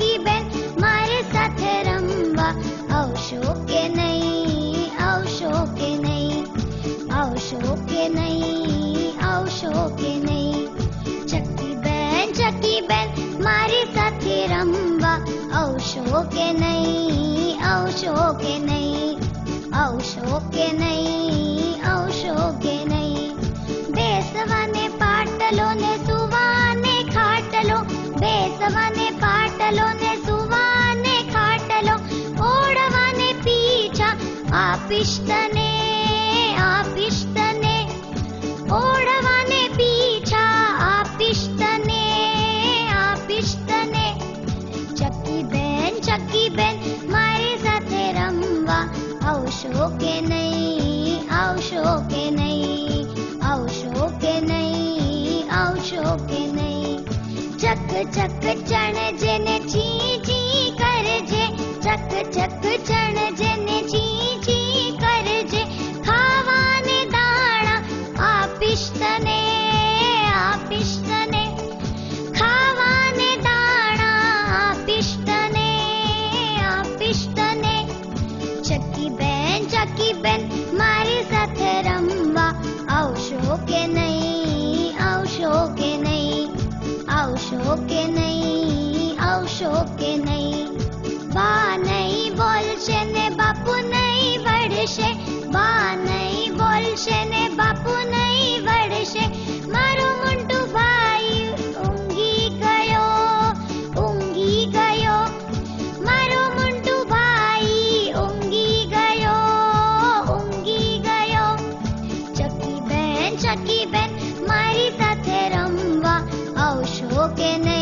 ચકી બેન મારી સાથે રમવા આવશો કે નહીં, આવશો કે નહીં, આવશો કે નહીં, આવશો કે નહીં. ચકી બેન મારી સાથે રમવા આવશો કે નહીં, આવશો કે નહીં, આવશો કે નહીં, આવશો કે નહીં. બેસવાને પાટલો ને સુવાને ખાટલો, બેસવાને પાટલો ને સુવાને ખાટલો, ઓળવાને પીછા આપીશ તને, આપીશ તને, ઓળવાને પીછા આપીશ તને, આપીશ તને. ચકી બેન મારી સાથે રમવા આવશો કે નહીં, આવશો કે નહીં, આવશો કે નહીં, આવશો કે નહીં. ચક ચક ચણજે ને ચી ચી કરજે, ચક ચક ચણજે ને ચી ચી કરજે, ખાવાને દાણા આપીશ તને, આપીશ તને, ખાવાને દાણા આપીશ તને, આપીશ તને. ચકી બેન મારી સાથે રમવા આવશો કે નહીં, આવશો કે નહીં, આવશો કે નહીં, આવશો કે નહીં. બા નહીં બોલશે ને બાપુ નહીં વળશે, બા નહીં બોલશે ને બાપુ નહીં વળશે, મારો મોટો ભાઈ ઊંઘી ગયો, ઊંઘી ગયો, મારો મોટો ભાઈ ઊંઘી ગયો, ઊંઘી ગયો. ચકી બેન મારી સાથે રમવા આવશો કે નહીં.